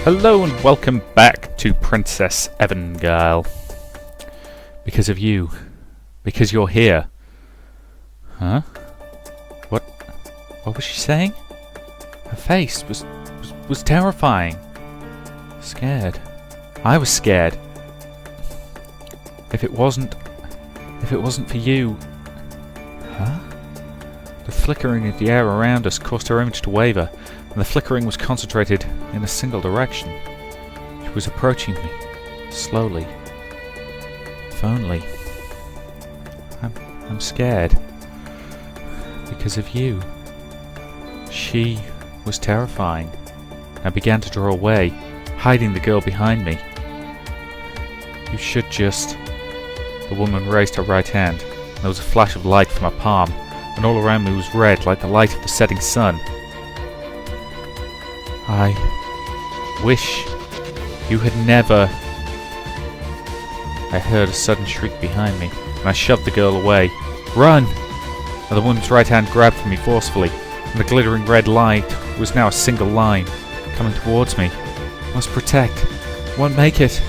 Hello and welcome back to Princess Evangile. Because of you. Because you're here. Huh? What was she saying? Her face was terrifying. Scared. I was scared. If it wasn't for you. Huh? The flickering of the air around us caused her image to waver, and the flickering was concentrated in a single direction. She was approaching me, slowly. If only. I'm scared. Because of you. She was terrifying. I began to draw away, hiding the girl behind me. You should just... The woman raised her right hand, and there was a flash of light from her palm, and all around me was red like the light of the setting sun. I wish you had never... I heard a sudden shriek behind me, and I shoved the girl away. Run! And the woman's right hand grabbed for me forcefully, and the glittering red light was now a single line, coming towards me. Must protect. Won't make it.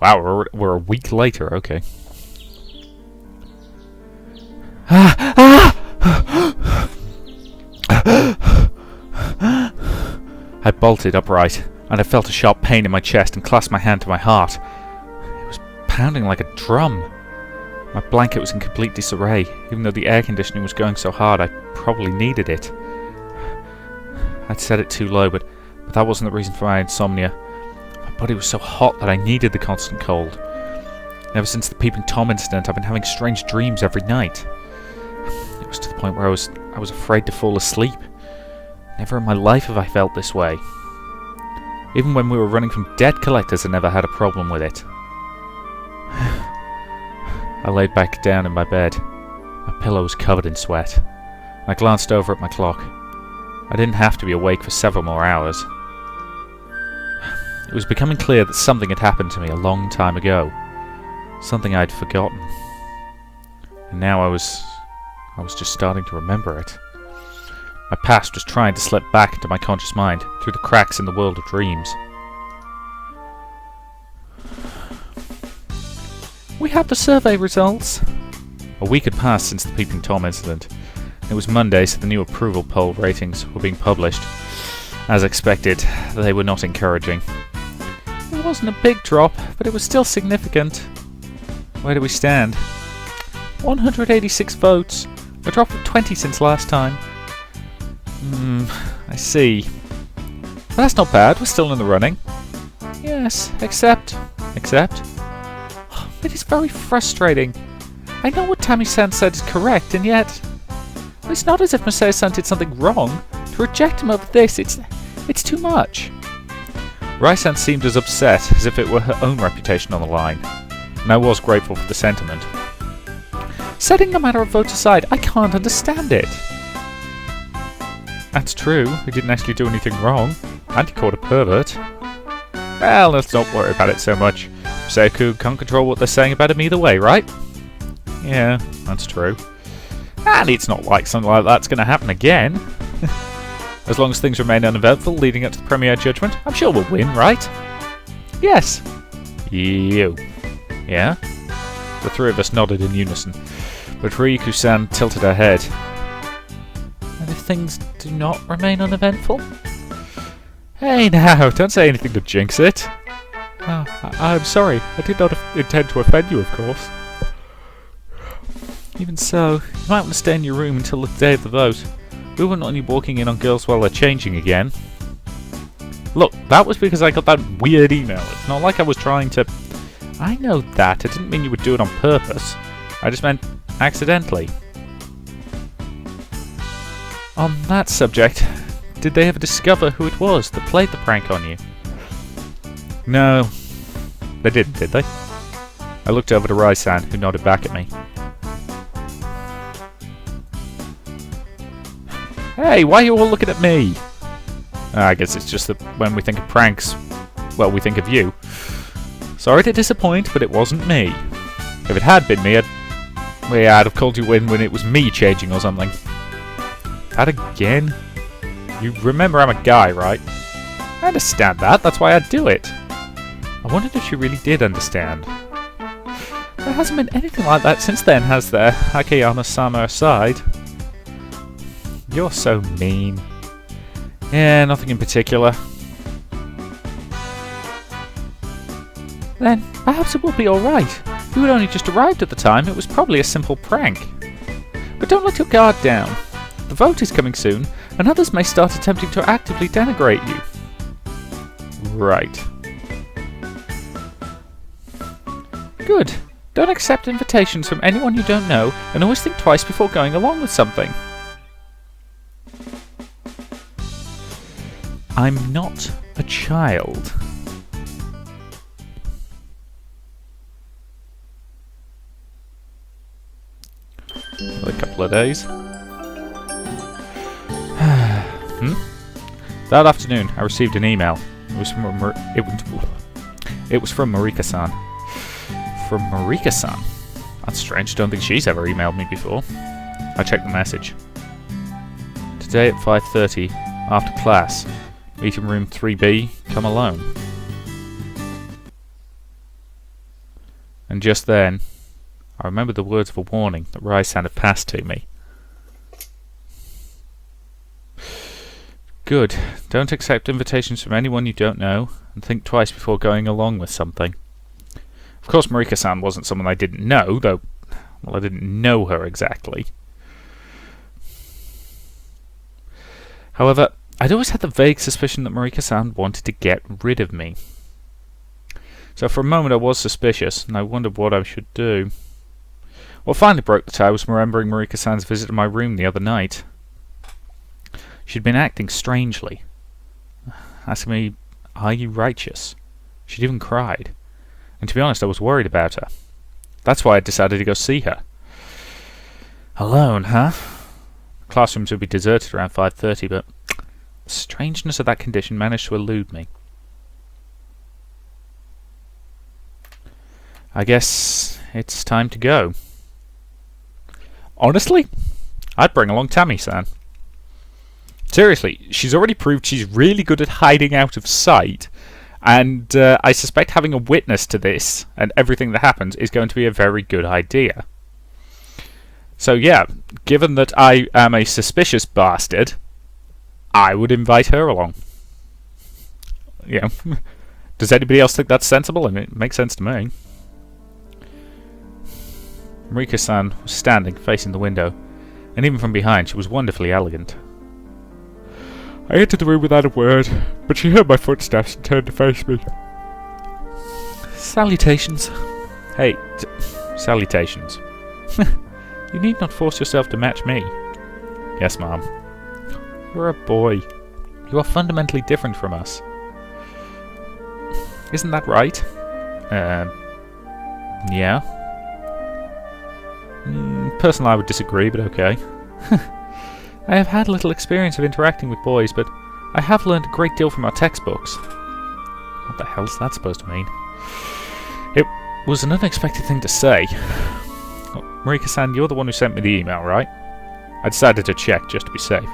Wow, we're a week later, okay. I bolted upright, and I felt a sharp pain in my chest and clasped my hand to my heart. It was pounding like a drum. My blanket was in complete disarray, even though the air conditioning was going so hard I probably needed it. I'd set it too low, but that wasn't the reason for my insomnia. My body was so hot that I needed the constant cold. Ever since the Peeping Tom incident, I've been having strange dreams every night. It was to the point where I was afraid to fall asleep. Never in my life have I felt this way. Even when we were running from debt collectors, I never had a problem with it. I laid back down in my bed. My pillow was covered in sweat. I glanced over at my clock. I didn't have to be awake for several more hours. It was becoming clear that something had happened to me a long time ago. Something I'd forgotten. And now I was just starting to remember it. My past was trying to slip back into my conscious mind through the cracks in the world of dreams. We have the survey results. A week had passed since the Peeping Tom incident. It was Monday, so the new approval poll ratings were being published. As expected, they were not encouraging. It wasn't a big drop, but it was still significant. Where do we stand? 186 votes. A drop of 20 since last time. I see. But that's not bad, we're still in the running. Yes, except... It is very frustrating. I know what Tammy-san said is correct, and yet... It's not as if Masao-san did something wrong. To reject him over this, it's too much. Rai-san seemed as upset as if it were her own reputation on the line, and I was grateful for the sentiment. Setting the matter of vote aside, I can't understand it. That's true, he didn't actually do anything wrong, and he caught a pervert. Well, let's not worry about it so much. Seiko can't control what they're saying about him either way, right? Yeah, that's true. And it's not like something like that's going to happen again. As long as things remain uneventful leading up to the premiere judgment, I'm sure we'll win, right? Yes. You. Yeah? The three of us nodded in unison, but Ryuko-san tilted her head. And if things do not remain uneventful? Hey now, don't say anything to jinx it. Oh, I'm sorry, I did not intend to offend you, of course. Even so, you might want to stay in your room until the day of the vote. We wouldn't want you walking in on girls while they're changing again. Look, that was because I got that weird email. It's not like I was trying to... I know that, I didn't mean you would do it on purpose. I just meant accidentally. On that subject, did they ever discover who it was that played the prank on you? No, they didn't, did they? I looked over to Rai-san, who nodded back at me. Hey, why are you all looking at me? I guess it's just that when we think of pranks, well, we think of you. Sorry to disappoint, but it wasn't me. If it had been me, I'd have called you in when it was me changing or something. That again? You remember I'm a guy, right? I understand that, that's why I'd do it. I wondered if she really did understand. There hasn't been anything like that since then, has there? Akiyama-sama aside. You're so mean. Yeah, nothing in particular. Then, perhaps it will be alright. You had only just arrived at the time, it was probably a simple prank. But don't let your guard down. The vote is coming soon, and others may start attempting to actively denigrate you. Right. Good. Don't accept invitations from anyone you don't know, and always think twice before going along with something. I'm not a child. Another couple of days. That afternoon, I received an email. It was from Marika-san. From Marika-san? That's strange. Don't think she's ever emailed me before. I checked the message. Today at 5:30, after class, meeting room 3B. Come alone. And just then, I remembered the words of a warning that Rai-san had passed to me. Good. Don't accept invitations from anyone you don't know, and think twice before going along with something. Of course, Marika-san wasn't someone I didn't know, though, well, I didn't know her exactly. However, I'd always had the vague suspicion that Marika-san wanted to get rid of me. So for a moment I was suspicious, and I wondered what I should do. What finally broke the tie was remembering Marika-san's visit to my room the other night. She'd been acting strangely, asking me, "Are you righteous?" She'd even cried. And to be honest, I was worried about her. That's why I decided to go see her. Alone, huh? Classrooms would be deserted around 5:30, but the strangeness of that condition managed to elude me. I guess it's time to go. Honestly, I'd bring along Tammy-san. Seriously, she's already proved she's really good at hiding out of sight, and I suspect having a witness to this and everything that happens is going to be a very good idea. So yeah, given that I am a suspicious bastard, I would invite her along. Yeah. Does anybody else think that's sensible? I mean, it makes sense to me. Marika-san was standing, facing the window, and even from behind she was wonderfully elegant. I entered the room without a word, but she heard my footsteps and turned to face me. Salutations. Hey, salutations. You need not force yourself to match me. Yes, Mom. You're a boy. You are fundamentally different from us. Isn't that right? Yeah. Personally, I would disagree, but okay. I have had little experience of interacting with boys, but I have learned a great deal from our textbooks. What the hell's that supposed to mean? It was an unexpected thing to say. Oh, Marika-san, you're the one who sent me the email, right? I decided to check just to be safe.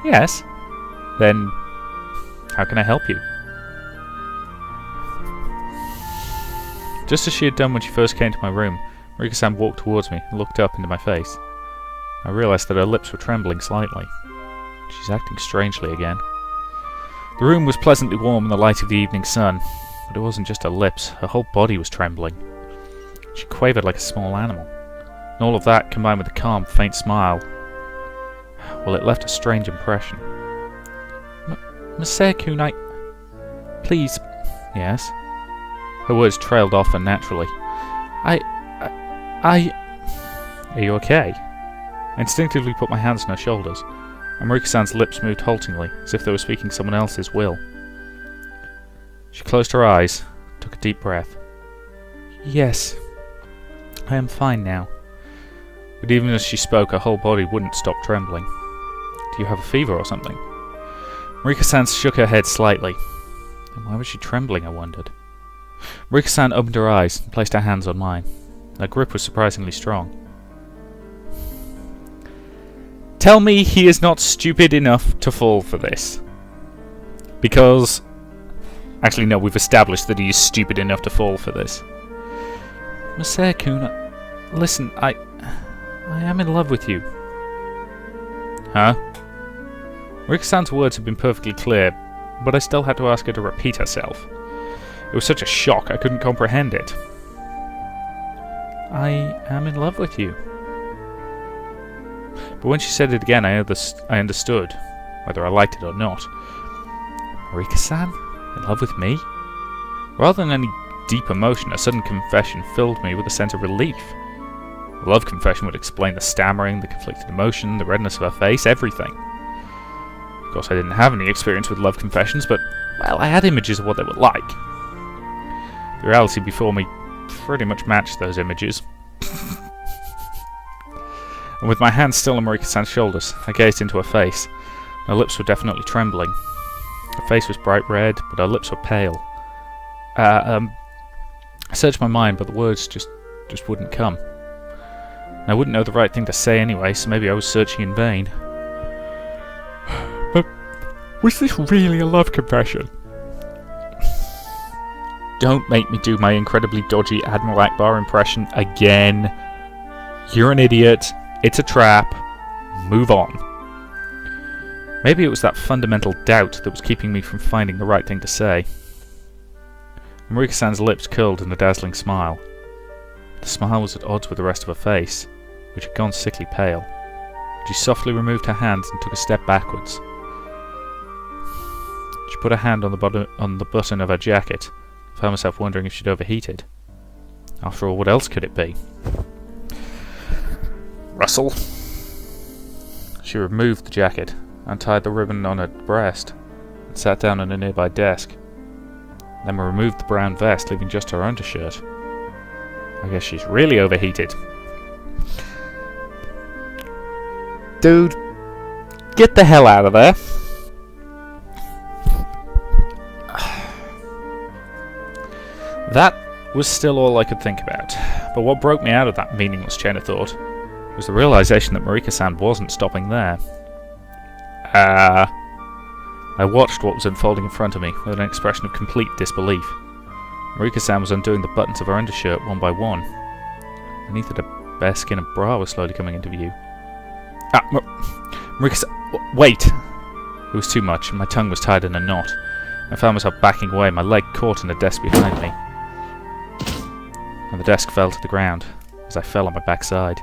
Yes. Then, how can I help you? Just as she had done when she first came to my room, Marika-san walked towards me and looked up into my face. I realised that her lips were trembling slightly. She's acting strangely again. The room was pleasantly warm in the light of the evening sun, but it wasn't just her lips, her whole body was trembling. She quavered like a small animal, and all of that combined with a calm, faint smile, well, it left a strange impression. Masaya-kun, please... Yes? Her words trailed off unnaturally. Are you okay? I instinctively put my hands on her shoulders, and Marika-san's lips moved haltingly, as if they were speaking someone else's will. She closed her eyes, took a deep breath. Yes, I am fine now. But even as she spoke, her whole body wouldn't stop trembling. Do you have a fever or something? Marika-san shook her head slightly. And why was she trembling, I wondered. Marika-san opened her eyes and placed her hands on mine. Her grip was surprisingly strong. Tell me he is not stupid enough to fall for this. Because... Actually, no, we've established that he is stupid enough to fall for this. Masaya-kun, listen, I am in love with you. Huh? Mariko-san's words had been perfectly clear, but I still had to ask her to repeat herself. It was such a shock, I couldn't comprehend it. I am in love with you. But when she said it again, I understood, whether I liked it or not. Mariko-san? In love with me? Rather than any deep emotion, a sudden confession filled me with a sense of relief. A love confession would explain the stammering, the conflicted emotion, the redness of her face, everything. Of course, I didn't have any experience with love confessions, but, well, I had images of what they were like. The reality before me pretty much matched those images. And with my hands still on Mariko-san's shoulders, I gazed into her face. Her lips were definitely trembling. Her face was bright red, but her lips were pale. I searched my mind, but the words just wouldn't come. And I wouldn't know the right thing to say anyway, so maybe I was searching in vain. But was this really a love confession? Don't make me do my incredibly dodgy Admiral Akbar impression again. You're an idiot. It's a trap. Move on. Maybe it was that fundamental doubt that was keeping me from finding the right thing to say. Mariko-san's lips curled in a dazzling smile. The smile was at odds with the rest of her face, which had gone sickly pale. She softly removed her hands and took a step backwards. She put her hand on the button of her jacket. I found myself wondering if she'd overheated. After all, what else could it be? Russell. She removed the jacket, untied the ribbon on her breast, and sat down at a nearby desk. Then removed the brown vest, leaving just her undershirt. I guess she's really overheated. Dude, get the hell out of there. That was still all I could think about, but what broke me out of that meaningless chain of thought was the realization that Mariko-san wasn't stopping there. I watched what was unfolding in front of me with an expression of complete disbelief. Mariko-san was undoing the buttons of her undershirt one by one. Beneath it, a bare skin and bra was slowly coming into view. Mariko-san, wait! It was too much, and my tongue was tied in a knot. I found myself backing away, my leg caught in the desk behind me. And the desk fell to the ground, as I fell on my backside.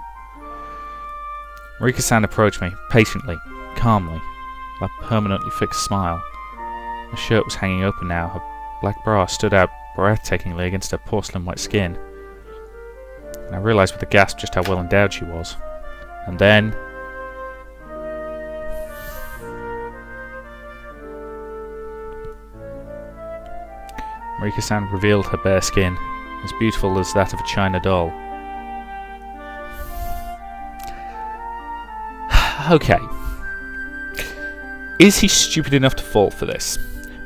Mariko-san approached me, patiently, calmly, with a permanently fixed smile. Her shirt was hanging open now, her black bra stood out breathtakingly against her porcelain-white skin. And I realised with a gasp just how well endowed she was. And then... Mariko-san revealed her bare skin, as beautiful as that of a china doll. Okay. Is he stupid enough to fall for this?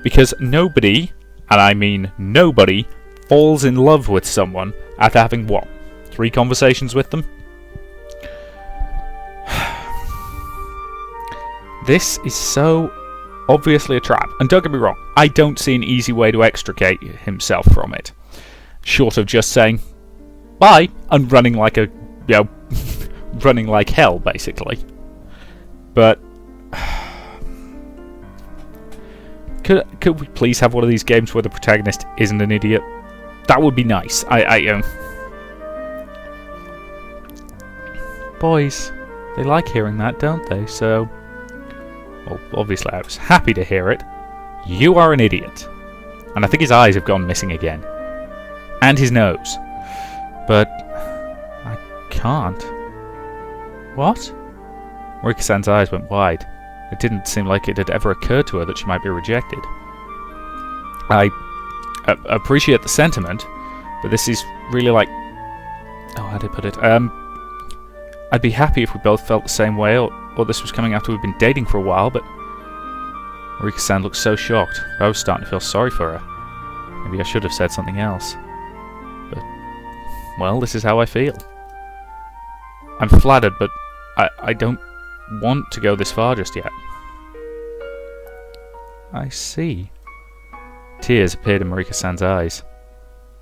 Because nobody, and I mean nobody, falls in love with someone after having, what, 3 conversations with them? This is so obviously a trap. And don't get me wrong, I don't see an easy way to extricate himself from it. Short of just saying, bye, and running like a, running like hell, basically. But... Could we please have one of these games where the protagonist isn't an idiot? That would be nice. Boys, they like hearing that, don't they? So... Well, obviously I was happy to hear it. You are an idiot. And I think his eyes have gone missing again. And his nose. But... I can't. What? Mariko-san's eyes went wide. It didn't seem like it had ever occurred to her that she might be rejected. I appreciate the sentiment, but this is really like... Oh, how did I put it? I'd be happy if we both felt the same way, or this was coming after we've been dating for a while, but... Mariko-san looked so shocked that I was starting to feel sorry for her. Maybe I should have said something else. But, well, this is how I feel. I'm flattered, but I don't want to go this far just yet. I see. Tears appeared in Marika-san's eyes.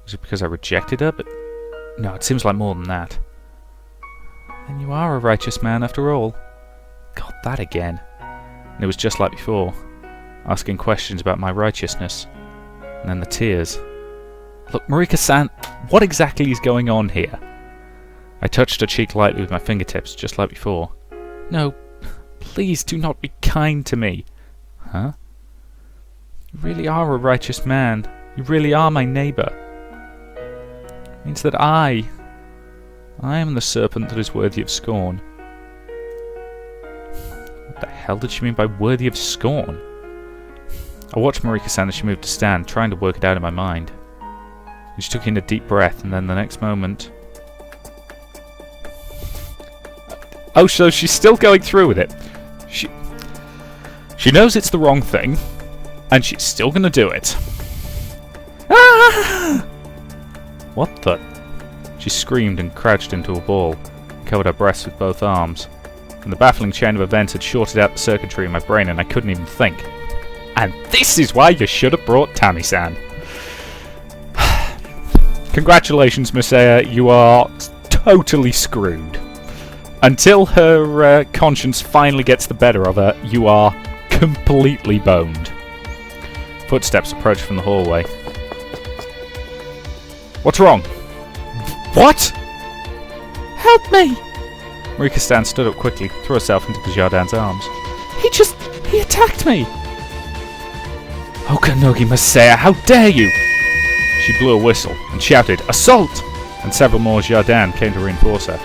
Was it because I rejected her? But no, it seems like more than that. Then you are a righteous man after all. God, that again. And it was just like before, asking questions about my righteousness. And then the tears. Look, Marika-san, what exactly is going on here? I touched her cheek lightly with my fingertips, just like before. No, please do not be kind to me. Huh? You really are a righteous man. You really are my neighbour. It means that I am the serpent that is worthy of scorn. What the hell did she mean by worthy of scorn? I watched Marika-san as she moved to stand, trying to work it out in my mind. She took in a deep breath, and then the next moment... Oh, so she's still going through with it. She knows it's the wrong thing, and she's still going to do it. Ah! What the... She screamed and crouched into a ball, covered her breasts with both arms. And the baffling chain of events had shorted out the circuitry in my brain, and I couldn't even think. And this is why you should have brought Tammy-san. Congratulations, Misaya, you are totally screwed. Until her conscience finally gets the better of her, you are completely boned. Footsteps approached from the hallway. What's wrong? What? Help me! Marika-san stood up quickly, threw herself into the Jardin's arms. He attacked me! Okanogi Misaya, how dare you! She blew a whistle and shouted, "Assault!" And several more Jardin came to reinforce her.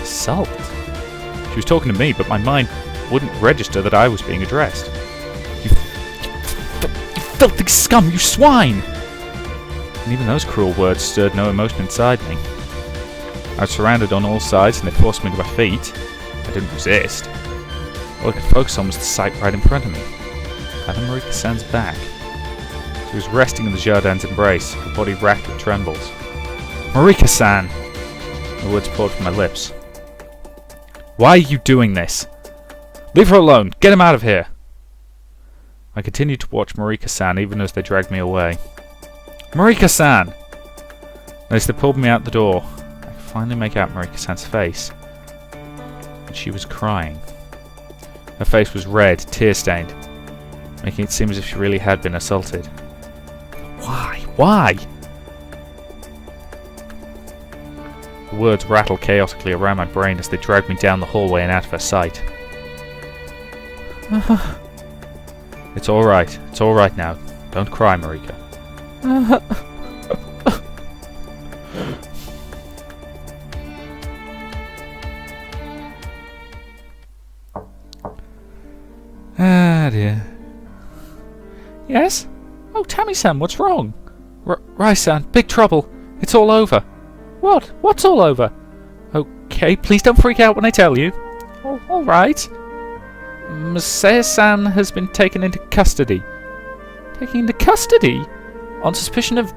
Assault? She was talking to me, but my mind wouldn't register that I was being addressed. You filthy scum, you swine! And even those cruel words stirred no emotion inside me. I was surrounded on all sides and they forced me to my feet. I didn't resist. All I could focus on was the sight right in front of me. Anna Marika-san's back. She was resting in the Jardin's embrace, her body racked with trembles. Marika-san! The words poured from my lips. Why are you doing this? Leave her alone! Get him out of here! I continued to watch Marika-san even as they dragged me away. Marika-san! As they pulled me out the door, I could finally make out Marika-san's face. And she was crying. Her face was red, tear-stained, making it seem as if she really had been assaulted. Why? Why? The words rattled chaotically around my brain as they dragged me down the hallway and out of her sight. It's alright now. Don't cry, Marika. Ah dear. Yes? Oh, Tammy-san, what's wrong? Rai-san, big trouble. It's all over. What? What's all over? Okay, please don't freak out when I tell you. Oh, alright. Misaya-san has been taken into custody. Taken into custody? On suspicion of...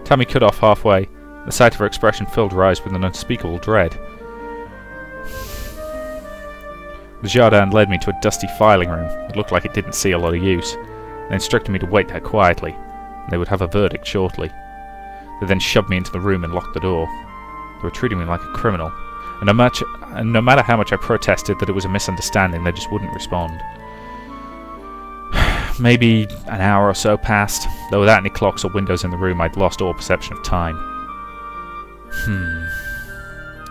Tammy cut off halfway. The sight of her expression filled her eyes with an unspeakable dread. The Jardin led me to a dusty filing room that looked like it didn't see a lot of use. They instructed me to wait there quietly. They would have a verdict shortly. They then shoved me into the room and locked the door. They were treating me like a criminal, and no matter how much I protested that it was a misunderstanding, they just wouldn't respond. Maybe an hour or so passed, though without any clocks or windows in the room I'd lost all perception of time.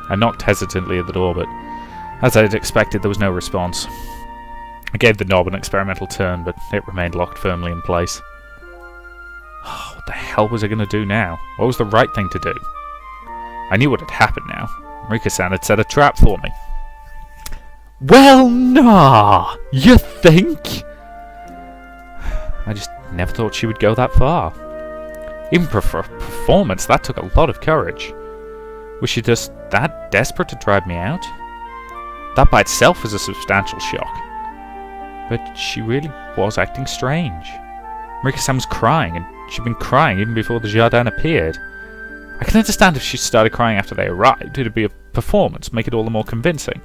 I knocked hesitantly at the door, but as I had expected, there was no response. I gave the knob an experimental turn, but it remained locked firmly in place. What the hell was I going to do now? What was the right thing to do? I knew what had happened now. Marika-san had set a trap for me. Well, nah! You think? I just never thought she would go that far. Even for a performance, that took a lot of courage. Was she just that desperate to drive me out? That by itself was a substantial shock. But she really was acting strange. Marika-san was crying, and she'd been crying even before the Jardin appeared. I can understand if she started crying after they arrived. It'd be a performance, make it all the more convincing.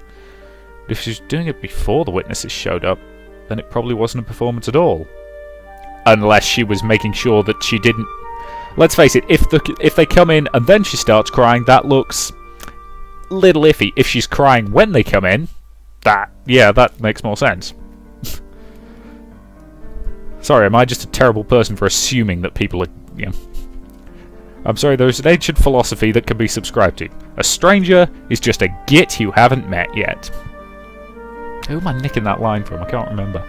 But if she was doing it before the witnesses showed up, then it probably wasn't a performance at all. Unless she was making sure that she didn't... Let's face it, if they come in and then she starts crying, that looks a little iffy. If she's crying when they come in, that makes more sense. Sorry, am I just a terrible person for assuming that people are... I'm sorry, there's an ancient philosophy that can be subscribed to. A stranger is just a git you haven't met yet. Who am I nicking that line from? I can't remember.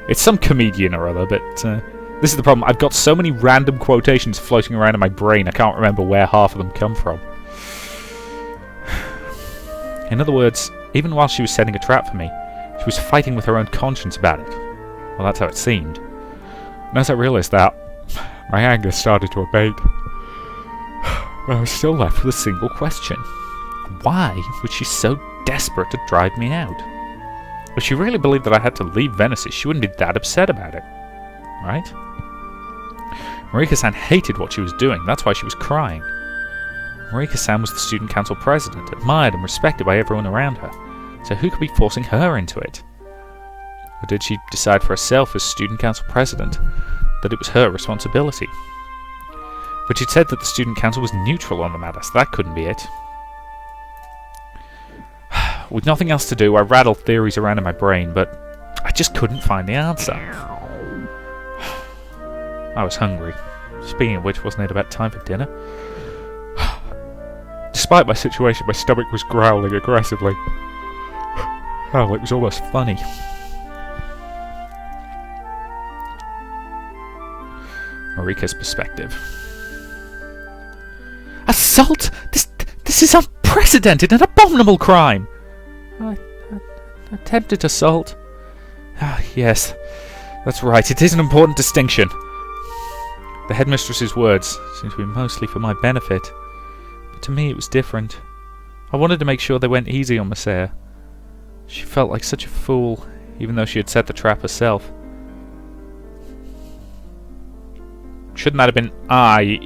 It's some comedian or other, but this is the problem. I've got so many random quotations floating around in my brain, I can't remember where half of them come from. In other words, even while she was setting a trap for me, she was fighting with her own conscience about it. Well, that's how it seemed. And as I realised that, my anger started to abate. But I was still left with a single question. Why was she so desperate to drive me out? If she really believed that I had to leave Venice, she wouldn't be that upset about it. Right? Marika-san hated what she was doing, that's why she was crying. Marika-san was the student council president, admired and respected by everyone around her. So who could be forcing her into it? Or did she decide for herself as student council president that it was her responsibility? But she'd said that the student council was neutral on the matter, so that couldn't be it. With nothing else to do, I rattled theories around in my brain, but I just couldn't find the answer. I was hungry. Speaking of which, wasn't it about time for dinner? Despite my situation, my stomach was growling aggressively. Hell, it was almost funny. Marika's perspective. Assault? This is unprecedented and abominable crime! Attempted assault? Ah, yes. That's right, it is an important distinction. The headmistress's words seemed to be mostly for my benefit, but to me it was different. I wanted to make sure they went easy on Masaya. She felt like such a fool, even though she had set the trap herself. Shouldn't that have been I,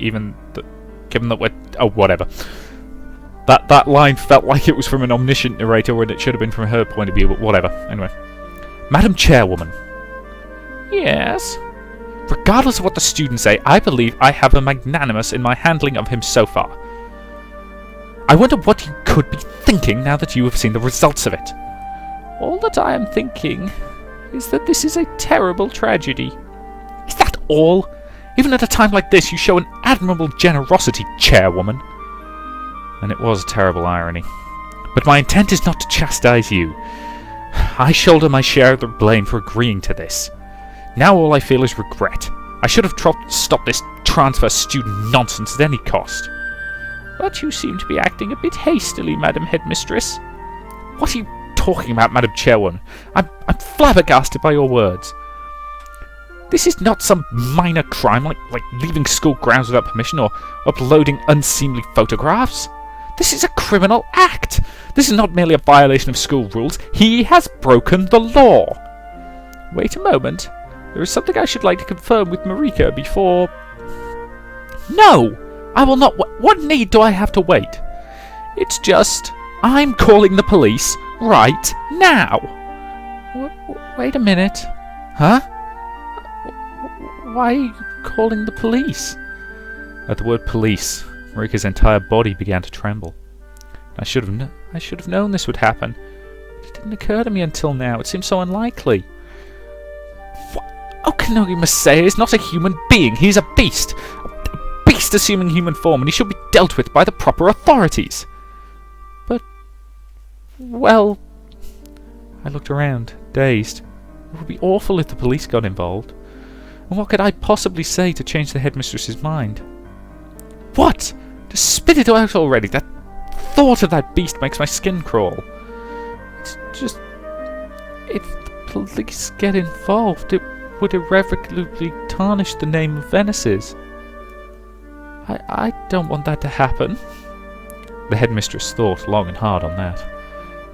given that we're... Oh, whatever. That line felt like it was from an omniscient narrator when it should have been from her point of view, but whatever. Anyway. Madam Chairwoman. Yes? Regardless of what the students say, I believe I have been magnanimous in my handling of him so far. I wonder what you could be thinking now that you have seen the results of it. All that I am thinking is that this is a terrible tragedy. Is that all? Even at a time like this, you show an admirable generosity, Chairwoman. And it was a terrible irony. But my intent is not to chastise you. I shoulder my share of the blame for agreeing to this. Now all I feel is regret. I should have stopped this transfer student nonsense at any cost. But you seem to be acting a bit hastily, Madam Headmistress. What are you talking about, Madam Chairwoman? I'm flabbergasted by your words. This is not some minor crime like leaving school grounds without permission or uploading unseemly photographs. This is a criminal act. This is not merely a violation of school rules. He has broken the law. Wait a moment. There is something I should like to confirm with Marika before... No! I will not... What need do I have to wait? It's just... I'm calling the police right now. Wait a minute. Huh? Why are you calling the police? At the word police, Marika's entire body began to tremble. I should have known this would happen. But it didn't occur to me until now. It seems so unlikely. Okanogi Masaya is not a human being. He's a beast. A beast assuming human form, and he should be dealt with by the proper authorities. But, well... I looked around, dazed. It would be awful if the police got involved. And what could I possibly say to change the headmistress's mind? What? Just spit it out already. That thought of that beast makes my skin crawl. It's just... If the police get involved, it would irrevocably tarnish the name of Venice's. I don't want that to happen. The headmistress thought long and hard on that.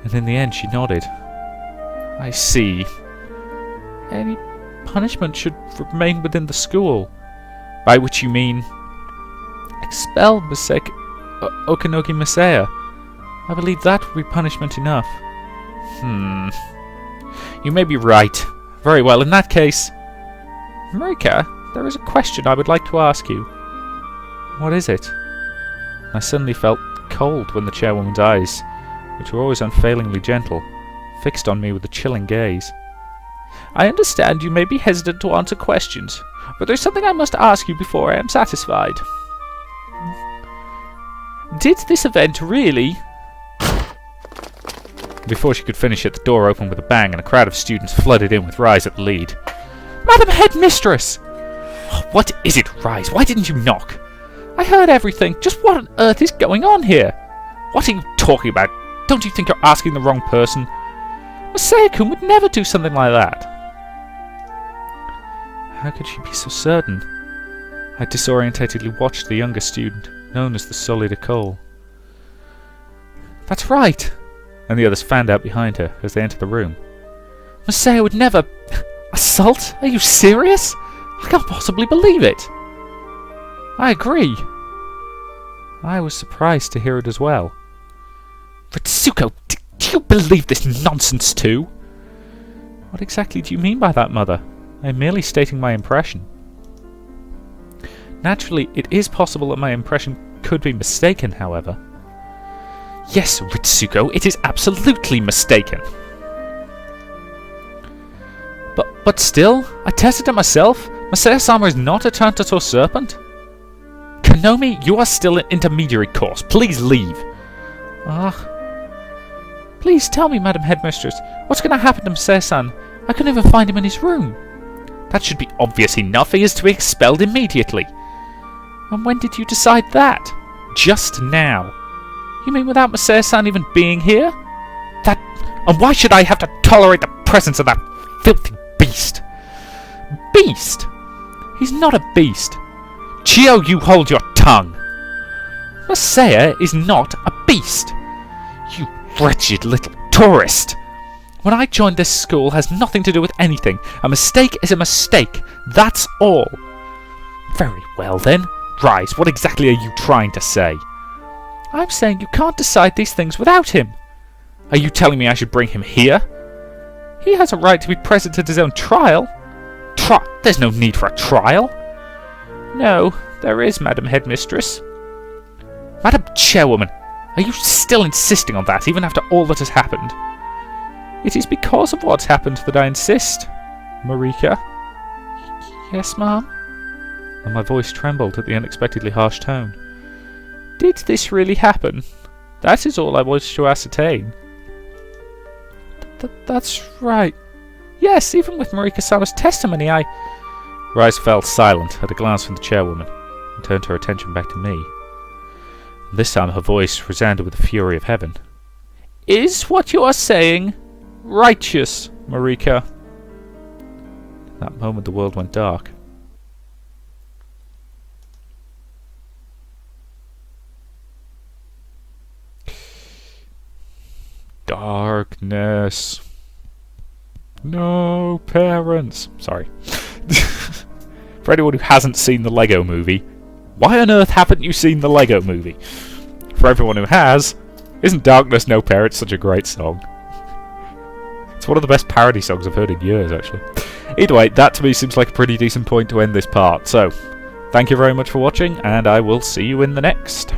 And in the end she nodded. I see. Any punishment should remain within the school. By which you mean... Expel Okanogi Masaya. I believe that would be punishment enough. You may be right. Very well, in that case... Marika, there is a question I would like to ask you. What is it? I suddenly felt cold when the chairwoman's eyes, which were always unfailingly gentle, fixed on me with a chilling gaze. I understand you may be hesitant to answer questions, but there's something I must ask you before I am satisfied. Did this event really... Before she could finish it, the door opened with a bang and a crowd of students flooded in with Rise at the lead. Madam Headmistress! What is it, Rise? Why didn't you knock? I heard everything. Just what on earth is going on here? What are you talking about? Don't you think you're asking the wrong person? Masaya-kun would never do something like that. How could she be so certain? I disorientatedly watched the younger student, known as the Solida Cole. That's right! And the others fanned out behind her as they entered the room. Masaya would never... Assault? Are you serious? I can't possibly believe it. I agree. I was surprised to hear it as well. Ritsuko, do you believe this nonsense too? What exactly do you mean by that, Mother? I am merely stating my impression. Naturally, it is possible that my impression could be mistaken, however. Yes, Ritsuko, it is absolutely mistaken. But still, I tested it myself. Masaya-sama is not a Tantato serpent. Kanomi, you are still an intermediary course. Please leave. Please tell me, Madam Headmistress, what's going to happen to Masaya-san? I couldn't even find him in his room. That should be obvious enough. He is to be expelled immediately. And when did you decide that? Just now. You mean without Masaya-san even being here? And why should I have to tolerate the presence of that filthy beast? Beast? He's not a beast. Chio, you hold your tongue. Masaya is not a beast. You wretched little tourist. When I joined this school has nothing to do with anything. A mistake is a mistake. That's all. Very well then. Rise, what exactly are you trying to say? I'm saying you can't decide these things without him. Are you telling me I should bring him here? He has a right to be present at his own trial. There's no need for a trial. No, there is, Madam Headmistress. Madam Chairwoman, are you still insisting on that, even after all that has happened? It is because of what's happened that I insist, Marika. Yes, ma'am? And my voice trembled at the unexpectedly harsh tone. Did this really happen? That is all I wish to ascertain. That's right. Yes, even with Marika-sama's testimony, Rise fell silent at a glance from the chairwoman and turned her attention back to me. This time her voice resounded with the fury of heaven. Is what you are saying righteous, Marika? In that moment the world went dark. Darkness. No parents. Sorry. For anyone who hasn't seen the Lego Movie, why on earth haven't you seen the Lego Movie? For everyone who has, isn't Darkness No Parents such a great song? It's one of the best parody songs I've heard in years, actually. Either way, that to me seems like a pretty decent point to end this part. So, thank you very much for watching, and I will see you in the next.